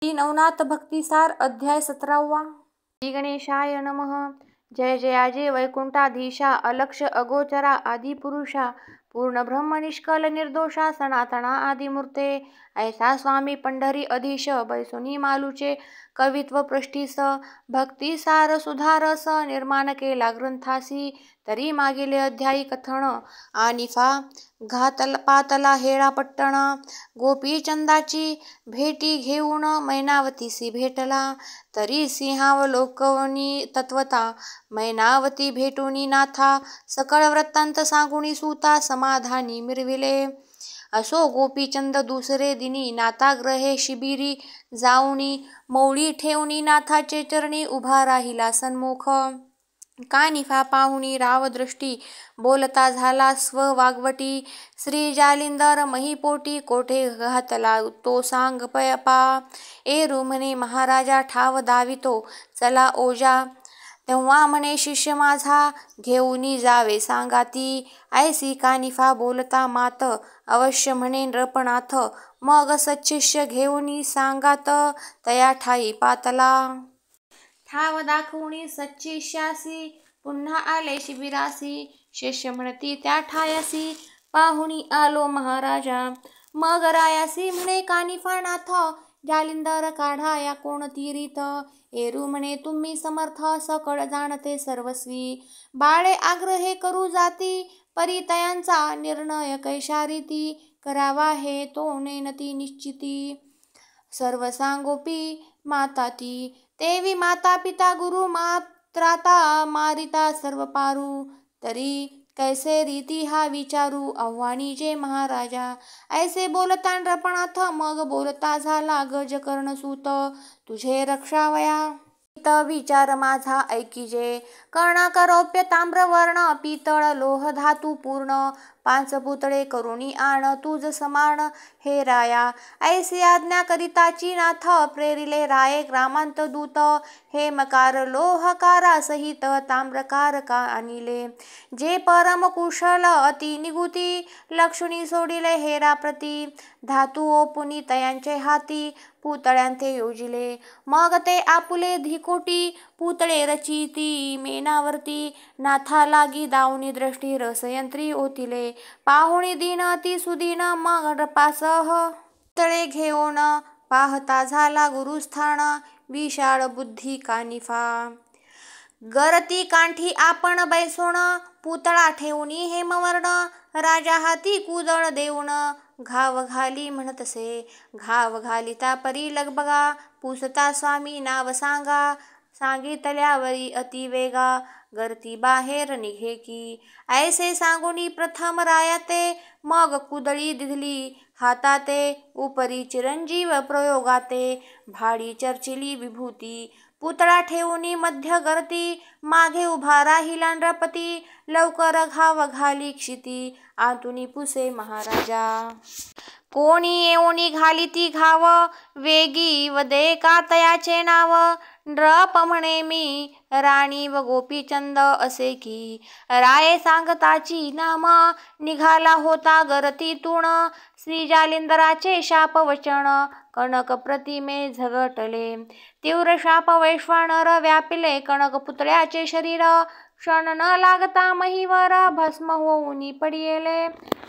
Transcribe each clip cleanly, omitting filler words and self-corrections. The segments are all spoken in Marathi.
श्री नवनाथ भक्तिसार अध्याय 17वा। श्री गणेशाय नमः। जय जयाजय वैकुंठाधीशा, अलक्ष अगोचरा आदिपुरुषा, पूर्ण ब्रह्म निष्कल निर्दोषा, सनातना आदिमूर्ते, ऐसा स्वामी पंढरी अधीश, बैसुनी मालूचे कवित्व पृष्ठीस, भक्तिसार सुधारस निर्माण केला ग्रंथासी, तरी मागील अध्यायी कथन आनिफा पातला हेळा पट्टण, गोपीचंदाची भेटी घेऊन मैनावतीसी भेटला, तरी सिंहावलोकवनी तत्वता, मैनावती भेटुनी नाथा, सकळ वृत्तांत सांगुनी सूता, समाधानी मिरविले. असो गोपीचंद दुसरे दिनी नाथाग्रहे शिबिरी जाऊनी, मौळी ठेवणी नाथाचे चरणी उभा राहिला सन्मुख. कानिफा पाहुणी रावदृष्टी, बोलता झाला स्ववाग्वटी, श्री जालिंदर महीपोटी कोठे घातला तो सांग पा. एरू म्हणे महाराजा ठाव दावितो, चला ओजा. तेव्हा म्हणे शिष्य माझा, घेऊनी जावे सांगाती. ऐसी कानिफा बोलता मात, अवश्य म्हणे नृपनाथ. मग सच्छिष्य घेऊनी सांगात, तया ठाई पातला. ठाव दाखवूनी सच्छिष्यासी, पुन्हा आले शिबिरासी. शिष्य म्हणती त्या ठायासी, पाहुणी आलो महाराजा. मग रायासी म्हणे कानिफा नाथ, जालिंदर काढा या कोणती रीत. एरू म्हणे तुम्ही समर्थ, सकळ जाणते सर्वस्वी. बाळे आग्रहे करू जाती, परितयांचा निर्णय कैशा रीती. करावा हे तो नेनती निश्चिती, सर्व सांगोपी माता ती. तेवी माता पिता गुरु मात्राता, मारिता सर्व पारू. तरी कैसे रीती हा विचारू, आव्हानी जे महाराजा. ऐसे बोलता नृपनाथ, मग बोलता झाला गजकर्णसूत. तुझे रक्षावया विचार माझा ऐकिजे. कर्णाक रौप्य ताम्रवर्ण, पितळ लोह धातू पूर्ण. 5 पुतळे करुणी आण तुझ समान हे राया. ऐसी आज्ञा करिताची नाथ, प्रेरिले राये ग्रामांत दूत. हेमकार लोहकारा सहित ताम्रकार का आणिले. जे परम कुशल अति निगुती, लक्ष्मी सोडिले हेराप्रती. धातू ओपुनी तयांचे हाती, पुतळ्यांते योजिले. मग ते आपुले धिकोटी, पुतळे रचिती मेनावरती. नाथा लागी दावनी दृष्टी, रसयंत्री ओतिले. पाहुणी दीन अति सुदीन, मग नृपासह पुतळे घेऊन पाहता झाला गुरुस्थान. विशाळ बुद्धी कानिफा, गरती कांठी आपण बैसोण. पुतळा ठेवूनी हेमवर्ण, राजा हाती कुदळ देऊन. घाव घाली म्हणतसे, घाव घालिता परी लगबगा. पुसता स्वामी नाव सांगा, सांगितल्यावरी अति वेगा. गरती बाहेर निघे की, ऐसे सांगुनी प्रथम रायाते. मग कुदळी दिधली हाताते, उपरी चिरंजीव प्रयोगाते. भाडी चर्चिली विभूती, पुतळा ठेवूनी मध्य गर्ती. मागे उभा राहिला नृपती, लवकर घाव घाली क्षिती. आतुनी पुसे महाराजा, कोणी येऊनी घालिती घाव. वेगी वदे का तयाचे नाव. नृप म्हणे मी राणी व गोपीचंद असे की. राये सांगताची नाम, निघाला होता गरतीतून. श्री जालिंदराचे शाप वचन, कणक प्रतिमे झगटले. तीव्र शाप वैश्वानर व्यापिले, कणक पुतळ्याचे शरीर. क्षण न लागता महीवर, भस्म होऊनी पडिले.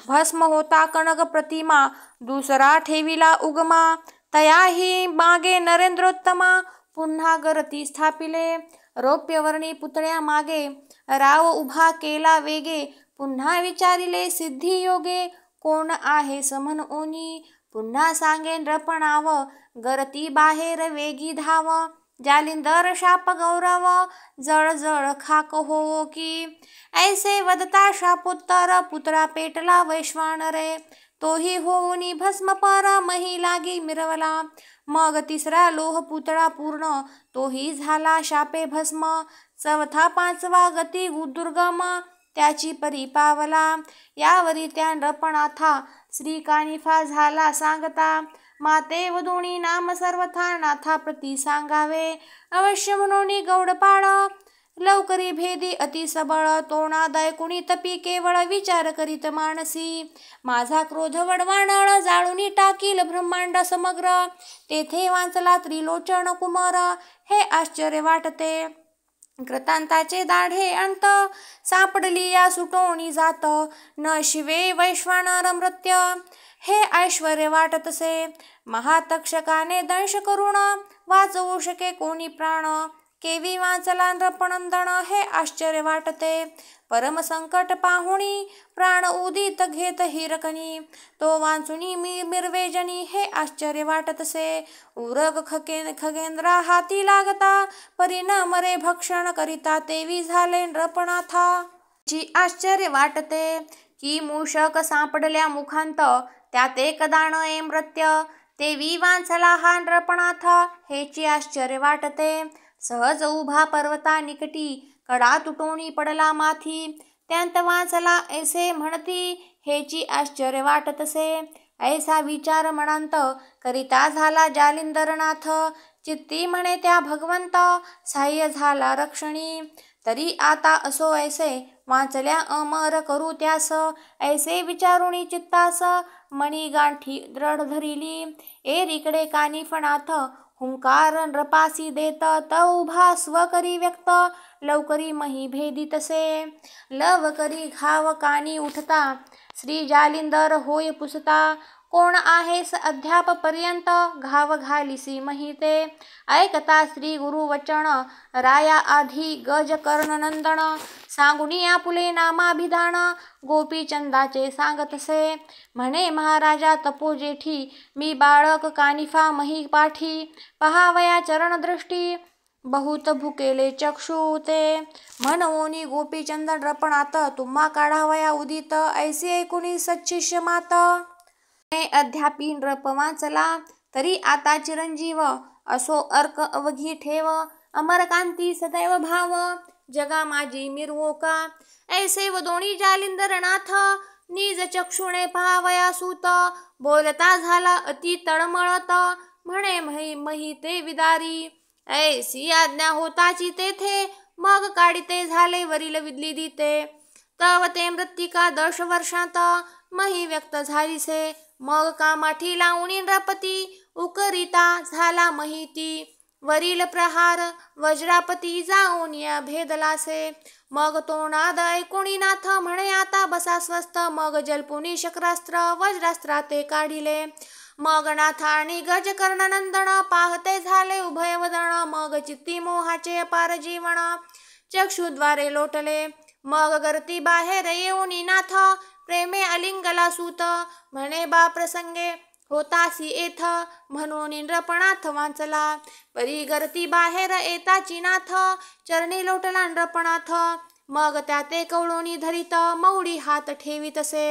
भस्म होता कणक प्रतिमा, दुसरा ठेविला उगमा. तयाही मागे नरेंद्रोत्तमा, पुन्हा गरती स्थापिले. रौप्यवर्णी पुतळ्या मागे, राव उभा केला वेगे. पुन्हा विचारिले सिद्धी योगे, कोण आहे समन ओनी. पुन्हा सांगे नृपनाव, गरती बाहेर वेगी धाव. जालिंदर शाप गौरव, जळ जळ खाक हो की. ऐसे वदता शापोत्तर, पुतळा पेटला वैश्वानरे. तोही होऊनी भस्म पर, मही लागी मिरवला. मग तिसरा लोह पुतळा पूर्ण, तोही झाला शापे भस्म. चौथा 5वा गती दुर्गम, त्याची परी पावला. यावरी त्या नृपनाथा, श्री कानिफा झाला सांगता. माते वधुणी नाम सर्वथा, नाथा प्रती सांगावे. अवश्य म्हणून गौडपाळ, लवकरी भेदी अति सबळ तोणादय कुणी तपी केवळ विचार करीत मानसी माझा क्रोध वडवानळ जाळूनी टाकील ब्रह्मांड समग्र तेथे वाचला त्रिलोचन कुमार हे आश्चर्य वाटते कृतांताचे दाढे अंत सापडली या सुटोणी जात न शिवे वैश्वानर मृत्य हे ऐश्वर्य वाटतसे महातक्षकाने दंश करून वाचवू शके कोणी प्राण केवी वाचला नृपनंदन हे आश्चर्य वाटते परम संकट पाहुणी प्राण उदित घेत हिरकणी तो वाचुनी मिरवेजनी हे आश्चर्य वाटतसे उरग खगेंद्रा हाती लागता परी न मरे भक्षण करिता तेवी झाले नृपनाथा जी आश्चर्य वाटते की मूषक सापडल्या मुखांत त्यात एक दाण मृत्य तेवी वाचला हा नृपनाथ हेची आश्चर्य वाटते सहज उभा पर्वता निकटी कडा तुटोणी पडला माथी त्यांत वाचला ऐसे म्हणती हेची आश्चर्य वाटतसे ऐसा विचार मनांत करिता झाला जालिंदरनाथ चित्ती म्हणे त्या भगवंत साह्य झाला रक्षणी तरी आता असो ऐसे वाचल्या अमर करू त्यास ऐसे विचारुणी चित्तास मणी गांठी दृढ धरिली एरिकडे कानिफनाथ हुंकार नृपासी देत त उभा स्वकरी व्यक्त लवकरी मही भेदितसे लव करी घाव कानी उठता श्री जालिंदर होय पुसता कोण आहेस अद्याप पर्यंत घाव घालिसी महिते ऐकता श्री गुरु वचन राया आधी गज कर्ण नंदन सांगुनी आपुले नामाभिधान गोपीचंदाचे सांगतसे म्हणे महाराजा तपोजेठी मी बाळक कानिफा मही पाठी पहावया चरणदृष्टी बहुत भुकेले चक्षु ते म्हणवोनी गोपीचंद नृपनाथ तुम्हा काढावया उदित ऐसी ऐकुनी सच्शिष्य मात अध्यापी नृप वाचला तरी आता चिरंजीव असो अर्क अवघी ठेव अमरकांती सदैव भाव जगा माझी मिरवो का ऐसे वदोणी जालिंदरनाथ निज चक्षुणे पाहावया सूत बोलता झाला अति तळमळत म्हणे मही ते विदारी ऐसी आज्ञा होताची तेथे मग काढिते झाले वरील विदली दिते तव ते मृत्तिका 10 वर्षांत मही व्यक्त झालीसे मग कामाठी लावणी नृपती उकरिता झाला महिती वरील प्रहार वज्रापती जाऊन या भेदलासे मग तो नाद ऐकुणी नाथ म्हणे आता बसा स्वस्थ मग जलपुनी शक्रास्त्र वज्रास्त्र ते काढिले मग नाथ आणि गज कर्णनंदन पाहते झाले उभयवदन मग चित्ती मोहाचे अपार जीवन चक्षुद्वारे लोटले मग गर्ती बाहेर येऊनी नाथ प्रेमे अलिंगला सूत म्हणे बा प्रसंगे होतासी येथ म्हणून नृपनाथ वाचला परी गर्ती बाहेर येताची नाथ चरणी लोटला नृपनाथ मग त्याते कवळोनी धरित मौडी हात ठेवीतसे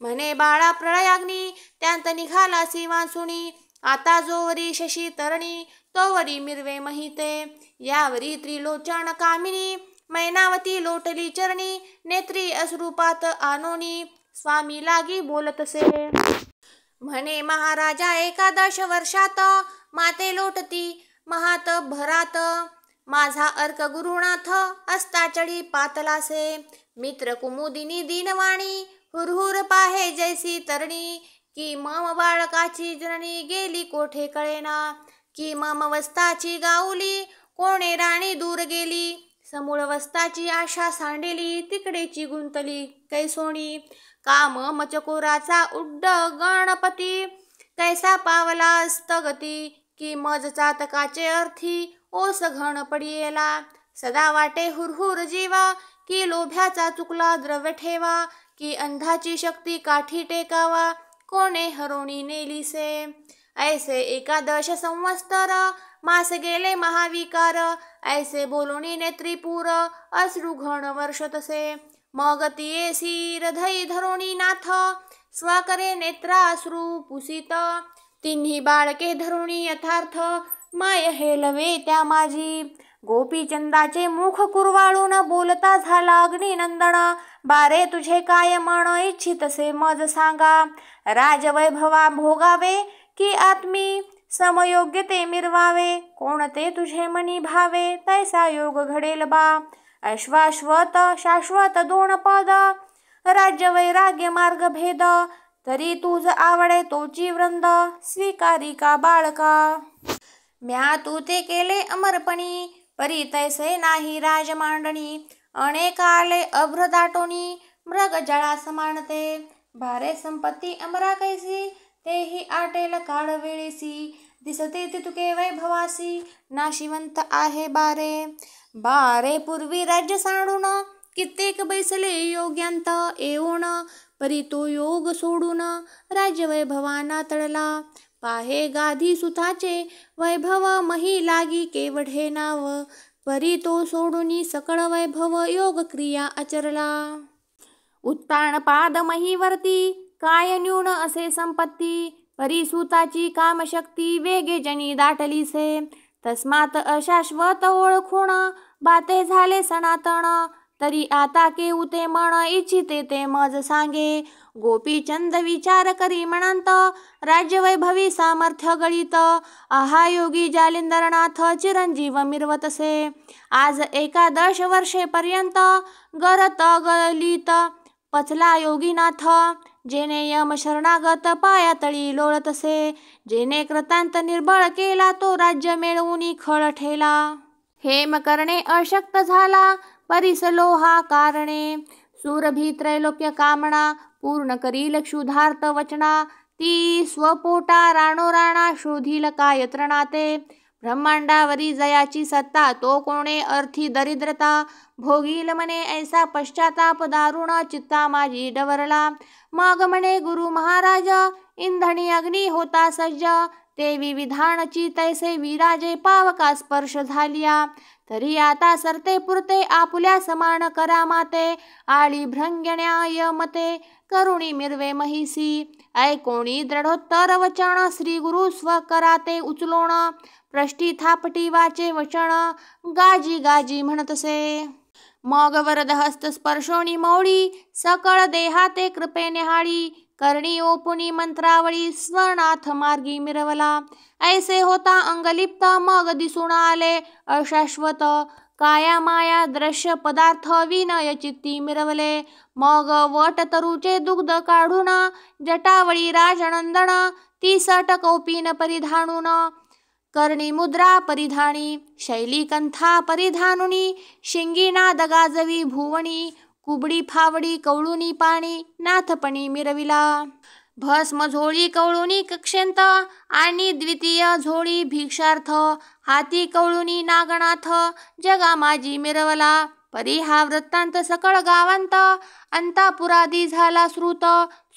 म्हणे बाळा प्रळयाग्नी त्यांत निघालासी वाचुनी आता जोवरी शशी तरणी तोवरी मिरवे महिते यावरी त्रिलोचन कामिनी मैनावती लोटली चरणी नेत्री अश्रुपात आनोनी स्वामी लागी बोलतसे म्हणे महाराजा 11 वर्षात माते लोटती महात भरात माझा अर्क गुरुनाथ असता चढी पातलासे मित्र कुमुदिनी दीनवाणी हुरहुर पाहे जैसी तरणी की मम बाळकाची जननी गेली कोठे कळेना की मम वस्ताची गाऊली कोणे राणी दूर गेली समूळ वस्ताची आशा सांडेली तिकडेची गुंतली कैसोणी काम मचकोराचा उड्ड गणपती कैसा पावला स्थगती की मज चातकाचे अर्थी ओस घन पडियेला सदा वाटे हुरहुर जीवा की लोभ्याचा चुकला द्रव्य ठेवा की अंधाची शक्ती काठी टेकावा कोणे हरोणी नेलीसे ऐसे 11 संवत्सर मास गेले महाविकार ऐसे बोलुनी नेत्रीपूर अश्रु घन वर्षतसे मग तियेसी हृदय धरोणी नाथ स्वकरे नेत्राश्रू पुसित तिन्ही बाळके धरुणी यथार्थ माय हेलवे त्या माझी गोपीचंदाचे मुख कुरवाळून बोलता झाला अग्निनंदन बारे तुझे काय म्हण इच्छितसे मज सांगा राजवैभवा भोगावे की आत्मी समयोग्य ते मिरवावे कोणते तुझे मनी भावे तैसा योग घडेल बा अश्वाश्वत शाश्वत दोन पद, राज्य वैराग्य मार्ग भेद, तरी तुझ आवडे तोची वृंद, स्वीकारी का बाळका. म्या तू ते केले अमरपणी, परी तैसे नाही राज मांडणी, अनेकाले अभ्र दाटोनी, मृग जळा समानते, भारे संपत्ती अमरा कैसी, तेही आटेल काळ वेळेसी, दिसते तितुके वैभवासी, नाशिवंत आहे बारे. बारे पूर्वी राज्य सांडून, कित्येक बैसले योग्यांत येऊन, परी तो योग सोडून, राज्य वैभवाना तळला. पाहे गाधी सुताचे वैभव, मही लागी केवढे नाव, परी तो सोडूनी सकळ वैभव, योग क्रिया आचरला. उत्तान पाद महीवरती, काय न्यून असे संपत्ती, परी सुताची कामशक्ती, वेगे जनी दाटलीसे. तस्मात अशाश्वत ओळखून, बाते झाले सनातन, तरी आता केऊ ते मन, इच्छिते ते मज सांगे. गोपीचंद विचार करी म्हणंत, राज्य वैभवी सामर्थ्य गळीत, आहा योगी जालिंदरनाथ, चिरंजीव मिरवतसे. आज 11 वर्षेपर्यंत, गरत गलित पचला योगीनाथ, जेने यम शरणागत पायातळी लोळतसे. जेने कृतांत निर्बळ केला, तो राज्य मिळवून खळ ठेला. हेम करणे अशक्त झाला, परीस लोहा कारणे, सुरभी त्रैलोक्य कामना, पूर्ण करील क्षुधार्त वचना, ती स्वपोटा राणोराणा, शोधील काय त्रणाते. ब्रह्मांडावरी जयाची सत्ता, तो कोणे अर्थी दरिद्रता, भोगील म्हणे ऐसा पश्चाताप दारुण, चित्ता माझी डवरला. मग म्हणे गुरु महाराज, इंधनी अग्नी होता सज्ज, ते विविधानची तैसे विराजे, पावका स्पर्श झालिया. तरी आता सरते पुरते, आपुल्या समान करा माते, आळी भृंग्यण्याय मते, करुणी मिरवे महिसी. ऐकोणी दृढोत्तर वचन, श्री गुरु स्वकराते उचलोण, पृष्ठी थापटी वाचे वचन, गाजी गाजी म्हणतसे. मग वरद हस्त स्पर्शोणी मौळी, सकळ देहाते कृपे निहाळी, करणी ओपुनी मंत्रावळी, स्वनाथ मार्गी मिरवला. ऐसे होता अंगलिप्त, मग दिसून आले अशाश्वत, काया माया दृश्य पदार्थ, विनय चित्ती मिरवले. मग वट तरुचे दुग्ध काढून, जटावळी राजनंदन, 30 कौपीन परिधानून, कर्णी मुद्रा परिधानी, शैली कंथा परिधानुनी, शिंगी नाद गाजवी भुवणी, कुबडी फावडी कवळुनी पाणी, नाथपणी मिरविला. भस्म झोळी कवळुनी कक्षेंत, आणि द्वितीय झोळी भिक्षार्थ, हाती कवळुनी नागनाथ, जगा माझी मिरवला. परी हा वृत्तांत सकळ गावांत, अंतापुरादी झाला श्रुत,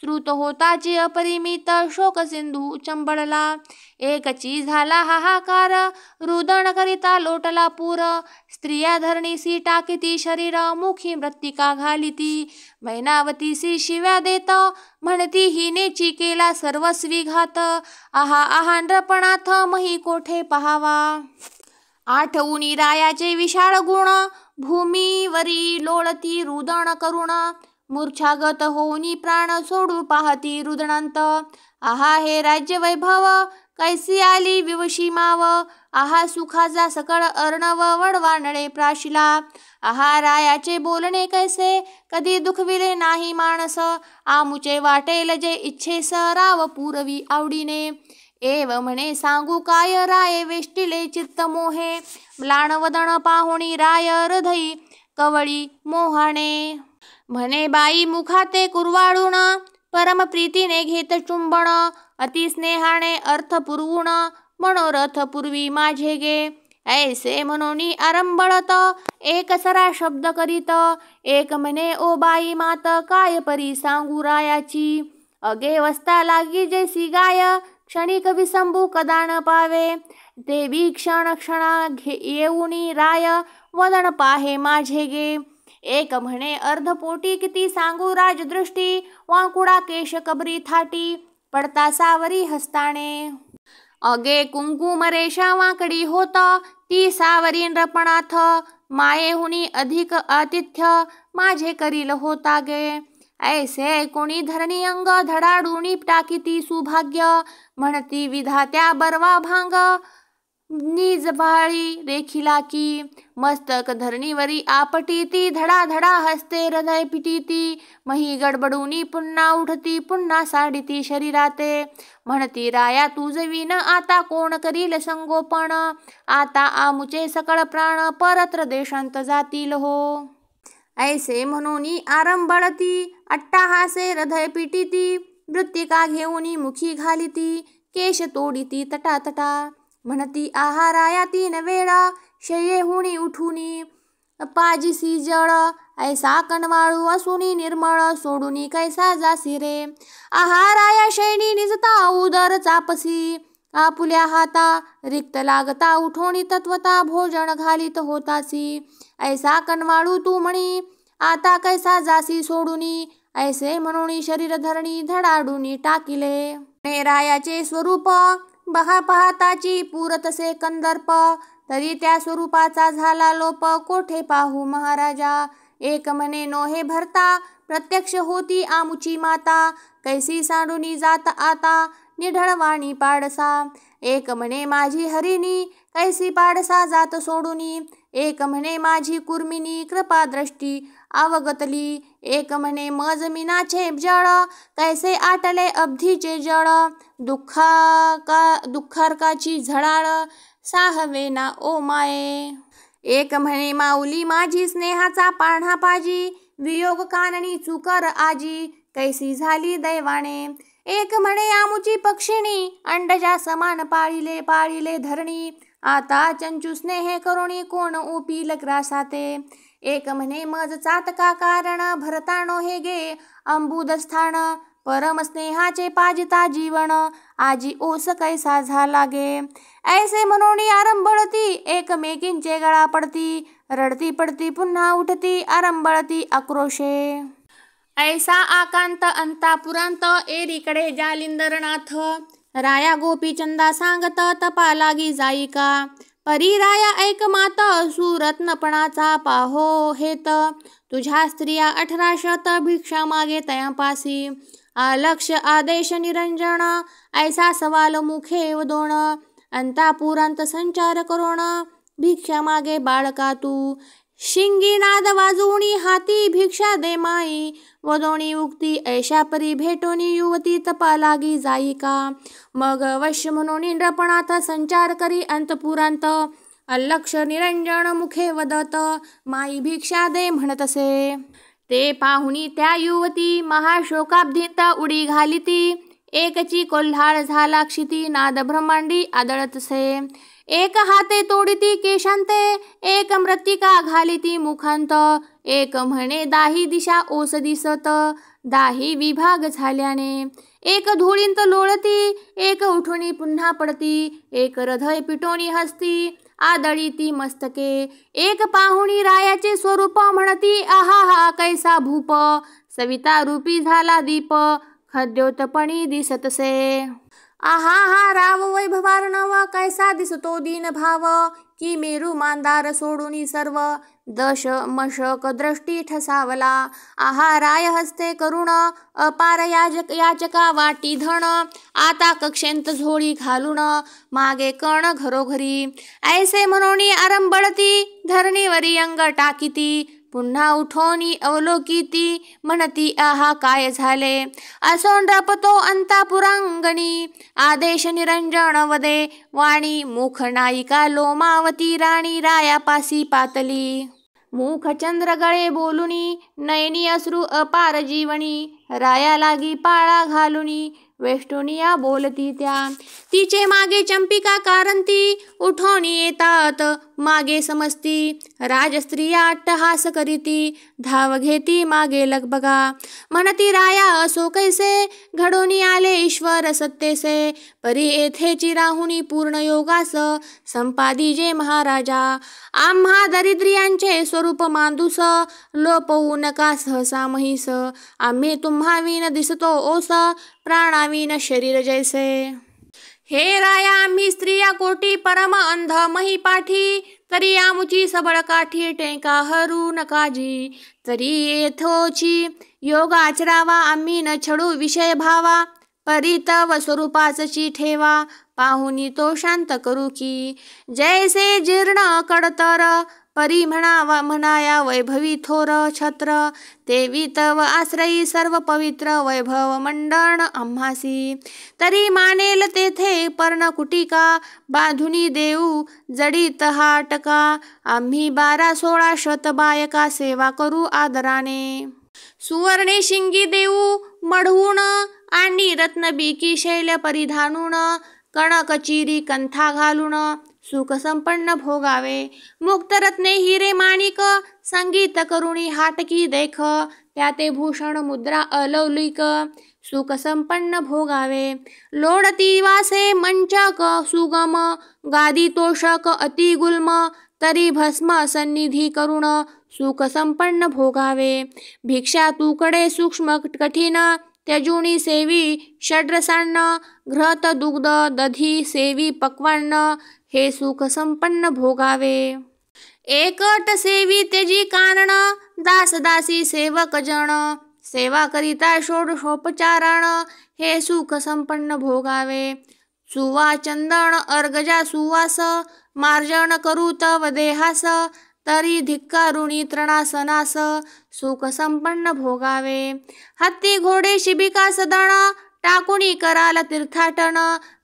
श्रुत होताची अपरिमित, शोक सिंधू चंबळला. एकची झाला हाहाकार, रुदन करिता लोटला पूर, स्त्रिया धरणीसी टाकीती शरीर, मुखी मृत्तिका घालिती, मैनावतीसी शिव्या देत, म्हणती हिनेची केला सर्वस्वी घात, आहा आहा नृपणाथ, मही कोठे पहावा. आठवुनी रायाचे विशाळ गुण, भूमीवरी लोळती रुदन करुण, मूर्छागत होऊनी प्राण सोडू पाहती रुदनांत. आहा हे राज्य वैभव, कैसी आली विवशी माव, आहा सुखाचा सकळ अर्णव, वडवा नळे प्राशिला. आहा रायाचे बोलणे कैसे, कधी दुखविले नाही माणस, आमुचे वाटेल जे इच्छेस, राव पूरवी आवडीने. एव म्हणे सांगू काय, राये वेष्टिले चित्त मोहे, म्लानवदन पाहुणी राय, हृदयी कवळी मोहाणे. म्हणे बाई मुखाते कुरवाळून, परम प्रीतीने घेत चुंबन, अति स्नेहाने अर्थ पुरवून, मनोरथ पूर्वी माझे गे. ऐसे म्हणोनी आरंभळत, एक सरा शब्द करीत, एक म्हणे ओ बाई मात, काय परी सांगू रायाची. अगे वस्ता लागी जैसी गाय, क्षणिक विसंबू कदा न पावे, देवी क्षण क्षणा येऊनी राय, वदन पाहे माझे गे. एक म्हणे अर्धपोटी किती सांगू राजदृष्टी, वाकुडा केश कबरी थाटी, पडता सावरी हस्ताने. अगे कुंकुम रेषा वाकडी होत, ती सावरी नृपणाथ, मायेहुनी अधिक आतिथ्य, माझे करील होता गे. ऐसे कोणी धरणी अंग, धडाडूनी टाकीती सुभाग्य, म्हणती विधात्या बरवा भांग, निज भाळी रेखिला की मस्तक धरणीवरी आपटीती धडाधडा हस्ते हृदय पिटीती मही गडबडूनी पुन्हा उठती पुन्हा साडिती शरीराते म्हणती राया तुझविन आता कोण करील संगोपन आता आमुचे सकळ प्राण परत्र देशांत जातील हो ऐसे म्हणूनी आरंभळती अट्टाहासे हृदय पिटीती मृत्तिका घेऊनी मुखी घालिती केश तोडिती तटातटा म्हणती आहाराया 3 वेळा शय्येहुनी उठुनी पाजिसी जळ ऐसा कणवाळू असुनी निर्मळ सोडूनी कैसा जासी रे आहाराया शयनी निजता उदर चापसी आपुल्या हाता रिक्त लागता उठोनी तत्वता भोजन घालीत होतासी ऐसा कणवाळू तू म्हणी आता कैसा जासी सोडूनी ऐसे म्हणून शरीर धरणी धडाडूनी टाकिले रायाचे स्वरूप बहा पाहताची पुरतसे कंदर्प तरी त्या स्वरूपाचा झाला लोप कोठे पाहू महाराजा एक म्हणे नोहे भरता प्रत्यक्ष होती आमुची माता कैसी सांडूनी जात आता निढळवाणी पाडसा एक म्हणे माझी हरिणी कैसी पाडसा जात सोडूनी एक म्हणे माझी कुर्मिनी कृपादृष्टी अवगतली एक म्हणे मज मीनाचे जळ कैसे आटले अब्धीचे जळ दुःखार्काची झळाळ साहवेना ओ माये एक म्हणे माऊली माझी स्नेहाचा पाळणा पाजी वियोग काननी चुकर आजी कैसी झाली दैवाने एक म्हणे आमुची पक्षिणी अंडजा समान पाळिले धरणी आता चंचू स्नेहे करुणी कोण ओपील ग्रासाते एक म्हणे मज चातका कारण भरतानो हे गे अंबुदस्थान परम स्नेहाचे पाजिता जीवन आजी ओस कैसा झाला गे ऐसे म्हणून आरंभळती एकमेकींचे गळा पडती रडती पडती पुन्हा उठती आरंभळती आक्रोशे ऐसा आकांत अंतापुरांत एरीकडे जालिंदरनाथ राया गोपीचंदा सांगत तपा लागी जाईका परी राया ऐक मात सुरत्नपणाचा पाहो हेत तुझ्या स्त्रिया 1800 भिक्षा मागे तयापासी अलक्ष आदेश निरंजन ऐसा सवाल मुखे वदोण अंतापुरांत संचार करोण भिक्षा मागे बाळका तू शिंगी नाद वाजवणी हाती भिक्षा दे माई वदोणी उक्ती ऐशा परी भेटोनी युवती तपा लागी जाईका मग वश्य म्हणून इंद्रपणात संचार करी अंतपुरांत अलक्ष निरंजन मुखे वदत माई भिक्षा दे म्हणतसे ते पाहुणी त्या युवती महाशोकाब्धीत उडी घालिती एकची कोल्हाळ झाला क्षिती नाद ब्रह्मांडी आदळतसे एक हाते तोडिती केशांते एक मृत्तिका घालिती मुखांत एक म्हणे दाही दिशा ओस दिसत दाही विभाग झाल्याने एक धुळींत लोळती एक उठुनी पुन्हा पडती एक हृदय पिटोनी हसती आदळीती मस्तके एक पाहुणी रायाचे स्वरूप म्हणती आहा हा कैसा भूप सविता रूपी झाला दीप खद्योतपणी दिसतसे आहा हा राव वैभवार्णव कैसा दिसतो दीन भाव की मेरू मांदार सोडूनी सर्व दश मशक दृष्टी ठसावला आहा राय हस्ते करुण अपार याचका वाटी धन आता कक्षेंत झोळी घालून मागे कण घरोघरी ऐसे म्हणोनी आरंभळती धरणीवरी अंग टाकीती पुन्हा उठोनी अवलोकिती म्हणती आहा काय झाले असोन रपतो अंतापुरांगणी आदेश निरंजन वदे वाणी मुख नायिका लोमावती राणी रायापासी पातली मुख चंद्र गळे बोलुनी नयनी अश्रू अपार जीवनी राया लागी पाळा घालुनी वेष्टुनिया बोलती त्या तिचे मागे चंपिका कारंती उठोनी येतात मागे समजती राजस्त्रिया अट्टहास करीती धाव घेती मागे लगबगा म्हणती राया असो कैसे घडोनी आले ईश्वर सत्तेसे परी येथेची राहुनी पूर्ण योगास संपादिजे महाराजा आम्हा दरिद्रियांचे स्वरूप मांदूस लोपवू नका सहसा महिस आम्ही तुम्हा विन दिसतो ओस प्राणाविन शरीर जैसे हे राया आम्ही स्त्रिया कोटी परम अंध मही पाठी तरी आमुची सबळ काठी टेका हरू नकाजी तरी येथोची योग आचरावा आम्ही न छडू विषय भावा परी तव स्वरूपाची ठेवा पाहुनी तो शांत करू की. जैसे जीर्ण कडतर परी म्हणाया वैभवी थोर छत्र. तेवी तव आश्रयी सर्व पवित्र वैभव मंडळ आम्हासी. तरी मानेल तेथे पर्णकुटिका बांधुनी देऊ जडीत हाटका. आम्ही 12-16 शत बायका सेवा करू आदराने. सुवर्णे शिंगी देऊ मढवून आणि रत्नबिकी शैल परिधानून. कणक चिरी कंथा घालून सुख संपन्न भोगावे. मुक्त रत्ने हिरे माणिक संगीत करुणी हाटकी देख. त्याते भूषण मुद्रा अलौलिक सुख संपन्न भोगावे. लोडती वासे मंचक सुगम गादी तोषक अति गुल्म. तरी भस्म सन्निधी करुण सुख संपन्न भोगावे. भिक्षा तुकडे सूक्ष्म कठीण त्यजुनी सेवी षड्रसान्न. घृत दुग्ध दधी सेवी पक्वान्न हे सुख संपन्न भोगावे. एकट सेवी त्यजी कारण दासदासी सेवक जन. सेवा करिता षोडशोपचारण हे सुख संपन्न भोगावे. सुवा चंदन अर्गजा सुवास मार्जन करू तव देहास. तरी धिक्कारुणी तृणासनास सुख संपन्न भोगावे. हत्ती घोडे शिबिका सदण टाकुनी कराल तीर्थाटन.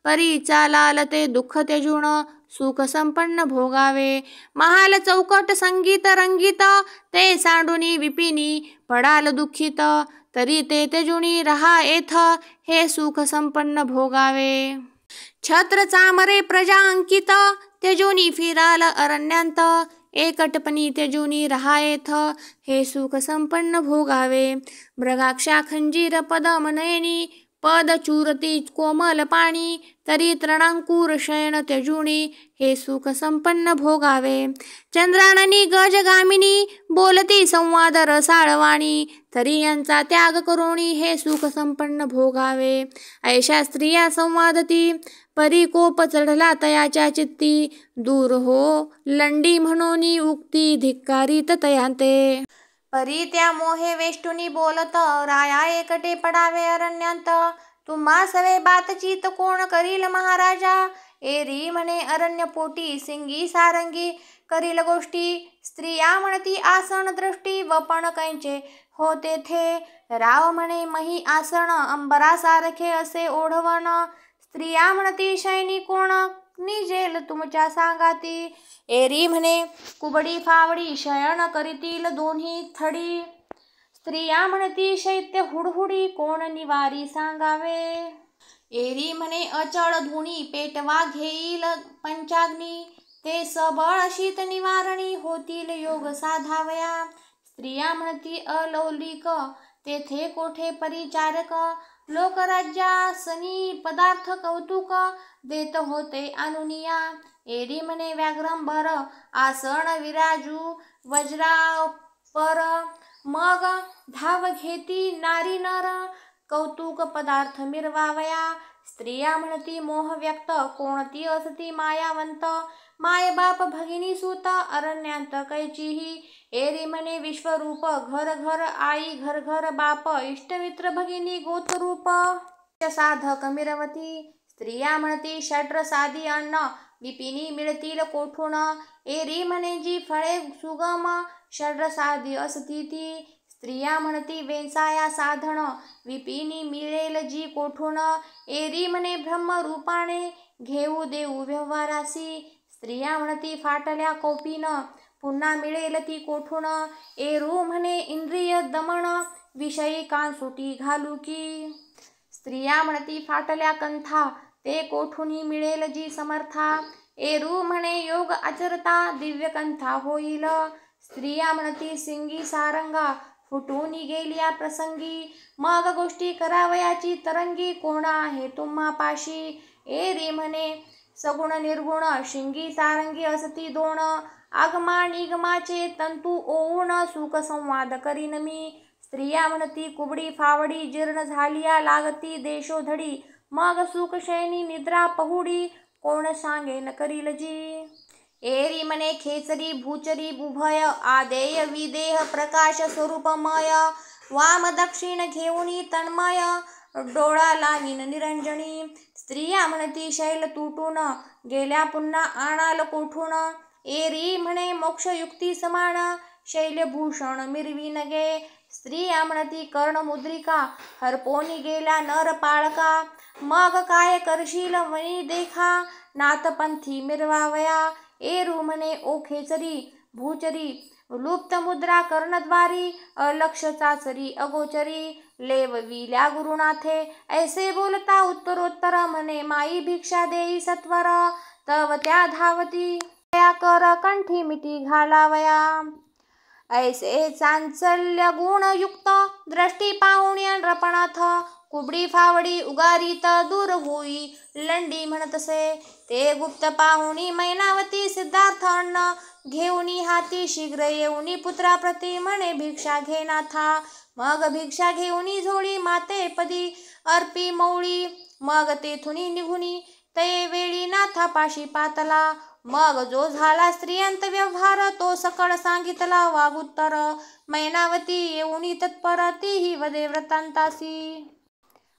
परी चालाल ते दुःख त्यजून सुख संपन्न भोगावे. महाल चौकट संगीत रंगीत ते सांडुनी विपिनी पडाल दुःखित. तरी ते त्यजुनी रहा येथ हे सुख संपन्न भोगावे. छत्र चामरे प्रजा अंकित त्यजुनी फिराल अरण्यांत. एकटपणी त्यजुनी रहायेथ हे सुख संपन्न भोगावे. मृगाक्षा खंजीर पदमनयनी पद चूरती कोमल पाणी. तरी तृणांकुर शयन त्यजुनी हे सुख संपन्न भोगावे. चंद्राननी गजगामिनी बोलती संवाद रसाळवाणी. तरी यांचा त्याग करुणी हे सुख संपन्न भोगावे. ऐशा स्त्रिया संवादती परी कोप चढला तयाच्या चित्ती. दूर हो लंडी म्हणूनी उक्ती धिक्कारीत तयांते. परी त्या मोहे वेष्टुनी बोलत राया एकटे पडावे अरण्यांत. तुम्हा सवे बातचीत कोण करील महाराजा. एरी म्हणे अरण्य पोटी सिंगी सारंगी करील गोष्टी. स्त्रिया म्हणती आसन दृष्टी व पण कैंचे हो तेथे. राव म्हणे मही आसन अंबरासारखे असे ओढवण. स्त्रिया म्हणती शयनी कोण निजेल तुमच्या सांगाती. एरी म्हणे कुबडी फावडी शयन करीतील दोन्ही थडी. स्त्रिया म्हणती शैत्य हुडहुडी कोण निवारी सांगावे. एरी म्हणे अचळ धुणी पेटवा घेईल पंचाग्नी. ते सबळ शीत निवारणी होतील योग साधावया. स्त्रिया म्हणती अलौलिक तेथे कोठे परिचारक. लोकराज्यासनी पदार्थ कौतुक देत होते अनुनिया. एरी म्हणे व्याघ्रंभर आसन विराजू वज्रापर. मग धाव घेती नारी नर कौतुक पदार्थ मिरवावया. स्त्रिया म्हणती मोह व्यक्त कोणती असती मायावंत. माय बाप भगिनी सुत अरण्यांत कैचीही. एरी म्हणे विश्वरूप घर घर आई घर घर बाप. इष्टमित्र भगिनी गोत्ररूप साधक मिरवती. स्त्रिया म्हणती षड्रसादी अन्न विपिनी मिळतील कोठून. एरी म्हणे जी फळे सुगम षड्रसादी असती ती. स्त्रिया म्हणती वेंसाया साधन विपिनी मिळेल जी कोठून. एरी म्हणे ब्रह्मरूपाने घेऊ देऊ व्यवहारासी. स्त्रिया म्हणती फाटल्या कौपीन पुन्हा मिळेल ती कोठून. एरू म्हणे इंद्रिय दमन विषयी कानसुटी घालू की. स्त्रिया म्हणती फाटल्या कंथा ते कोठूनही मिळेल जी समर्था. एरू म्हणे योग आचरता दिव्य कंथा होईल. स्त्रिया म्हणती सिंगी सारंगा फुटून गेल्या प्रसंगी. मग गोष्टी करावयाची तरंगी कोण आहे तुम्हा पाशी. एरी म्हणे सगुण निर्गुण शिंगी सारंगी असती दोन. आगमा निगमाचे तंतू ओवून सुख संवाद करीन मी. स्त्रिया म्हणती कुबडी फावडी जीर्ण झालिया लागती देशोधडी. मग सुख शयनी निद्रा पहुडी कोण सांगेन करील जी. एरी म्हणे खेचरी भूचरी उभय आदेय विदेह प्रकाश स्वरूपमय. वाम दक्षिण घेऊनी तन्मय डोळा लावीन निरंजनी. स्त्रिया म्हणती शैल तुटून गेल्या पुन्हा आणाल कोठून. एरी म्हणे मोक्षयुक्ती समान शैलभूषण मिरवीन गे. स्त्रिया म्हणती कर्णमुद्रिका हरपोनी गेल्या नर पाळका. मग काय करशील वनी देखा नाथपंथी मिरवावया. एरू म्हणे ओखेचरी भूचरी लुप्त मुद्रा कर्णद्वारी. अलक्ष चाचरी अगोचरी लेवविल्या गुरुनाथे. ऐसे बोलता उत्तरोत्तर म्हणे माई भिक्षा देई सत्वर. तव त्या धावती दया कर कंठी मिठी घालावया. ऐसे चांचल्य गुणयुक्त दृष्टी पाहुणी नृपनाथ. कुबडी फावडी उगारीत दूर होई लंडी म्हणतसे. ते गुप्त पाहुणी मैनावती सिद्धार्थ अन्न घेऊनी हाती शीघ्र येऊनी पुत्राप्रती म्हणे भिक्षा घे नाथा. मग भिक्षा घेऊनी झोळी माते पदी अर्पी मौळी. मग तेथुनी निघुनी तये वेळी नाथा पाशी पातला. मग जो झाला स्त्रियंत व्यवहार तो सकळ सांगितला वागुत्तर. मैनावती येऊनी तत्पर तीही वदे वृत्तांतासी.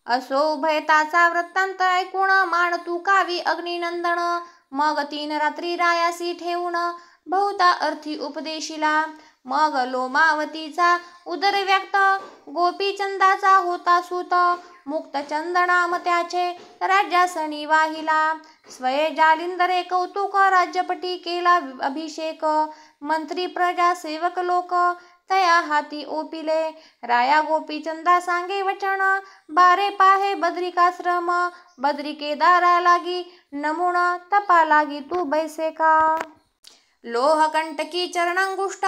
असो उभयताचा वृत्तांत ऐकून मान तू कावी अग्निनंदन. मग 3 रात्री रायासी ठेवून बहुता अर्थी उपदेशिला. मग लोमावतीचा उदर व्यक्त गोपीचंदाचा होता सूत. मुक्तचंद नाम त्याचे राज्यासनी वाहिला. स्वये जालिंदरे कौतुक राज्यपटी केला अभिषेक. मंत्री प्रजा सेवक लोक तया हाती ओपिले. राया गोपीचंदा सांगे वचन बारे पाहे बद्रिकाश्रम. बद्री केदारा लागी नमुन तपा लागी तू बैसे का. लोहकंटकी चरणांगुष्ट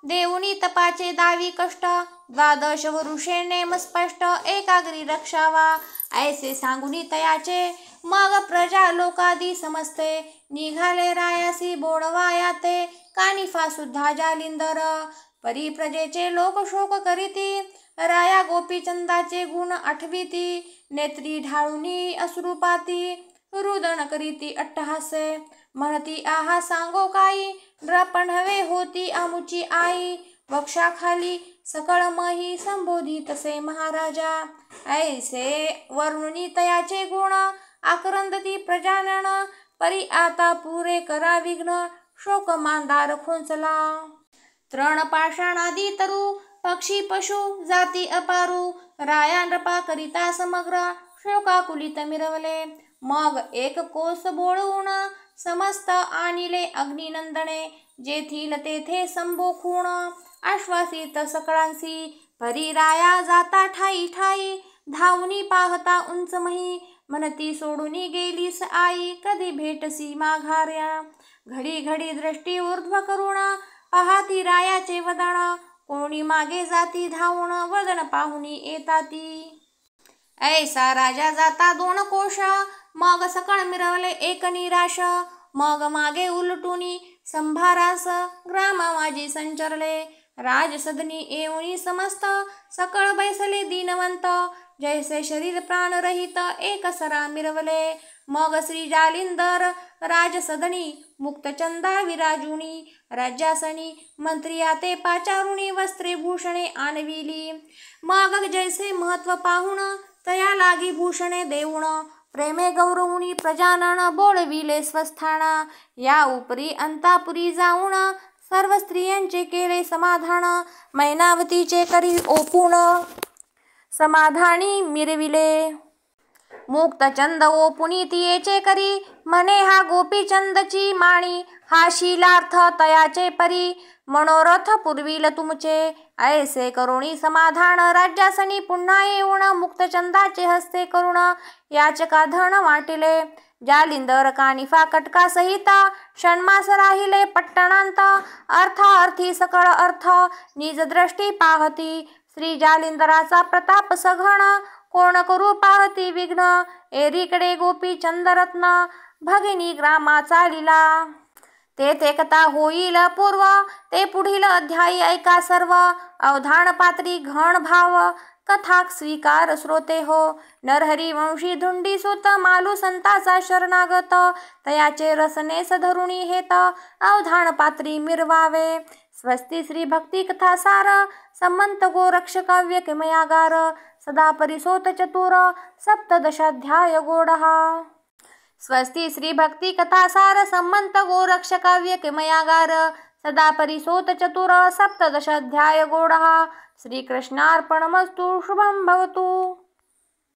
देऊनी तपाचे दावी कष्ट. 12 वरुषे नेम स्पष्ट एकाग्री रक्षावा. ऐसे सांगुनी तयाचे मग प्रजा लोकादी समजते. निघाले रायासी बोडवाया ते कानिफा सुद्धा जालिंदर. परी प्रजेचे लोक शोक करीती राया गोपीचंदाचे गुण आठविती. नेत्री ढाळुनी अश्रुपाती रुदन करीती अट्टहासे. म्हणती आहा सांगो काही नृपण्हवे होती आमुची आई. वक्षाखाली सकळ मही संबोधी तसे महाराजा. ऐसे वर्णुनी तयाचे गुण आक्रंदती प्रजानन. परी आता पुरे करा विघ्न शोक मांदार खोंचला. तृण पाषाणादी तरु पक्षी पशु जाती अपारू. राया नृपा करिता समग्र शोकाकुलित मिरवले. मग एक कोस बोळवून समस्त आणिले अग्निनंदने. जेथील तेथे संभो खूण आश्वासित सकळांसी. परी राया जाता ठाई ठाई धावनी पाहता उंच मही. म्हणती सोडूनी गेलीस आई कधी भेटसी माघार्या. घडी घडी दृष्टी ऊर्ध्व करुण पाहाती रायाचे वदन. कोणी मागे जाती धावून वदन पाहुनी येताती. ऐसा राजा जाता 2 कोश मग सकळ मिरवले एक निराश. मग मागे उलटुनी संभारास ग्राम माझी संचरले. राजसदनी येऊनी समस्त सकळ बैसले दीनवंत. जैसे शरीर प्राण रहित एक सरा मिरवले. मग श्री जालिंदर राजसदनी मुक्तचंदा विराजुनी. राज्यासनी मंत्रिया ते पाचारुणी वस्त्रे भूषणे आणविली. मग जैसे महत्व पाहुण तया लागी भूषणे देऊन. प्रेमे गौरवुनी प्रजानन बोळविले स्वस्थाना. या उपरी अंतापुरी जाऊन सर्व स्त्रियांचे केले समाधान. मैनावतीचे करी ओपून समाधानी मिरविले. मुक्तचंद ओपुनी तियेचे करी म्हणे हा गोपीचंदची माणी. हा शीलार्थ तयाचे परी मनोरथ पुरविल तुमचे. ऐसे करुणी समाधान राज्यासनी पुन्हा येऊन मुक्तचंदाचे हस्ते करुण याचका धन वाटिले. जालिंदर कानिफा कटका सहिता षण्मास राहिले पट्टणांत. अर्थार्थी सकळ अर्थ निज दृष्टी पाहती. श्री जालिंदराचा प्रताप सघन कोण करू पाहती विघ्न. एरीकडे गोपीचंद रत्न भगिनी ग्रामा चालिला. तेथे कथा होईल पूर्व ते पुढील अध्यायी ऐका सर्व. अवधान पात्री घण भाव कथा स्वीकार श्रोते हो. नरहरी वंशी धुंडी सुत मालू संताचा शरणागत. तयाचे रसनेस धरुणी हेत अवधान पात्री मिरवावे. स्वस्ती श्री भक्ती कथा सार संमंत गोरक्ष काव्य किमयागार. सदा परिसोत चतुर सप्तदशाध्याय गौडः। स्वस्ति श्री भक्ति कथासार सम्मत गोरक्ष काव्य किमयागार सदा परिसोत चतुर सप्तदशाध्याय गौडः। श्रीकृष्णार्पणमस्तु। शुभं भवतु।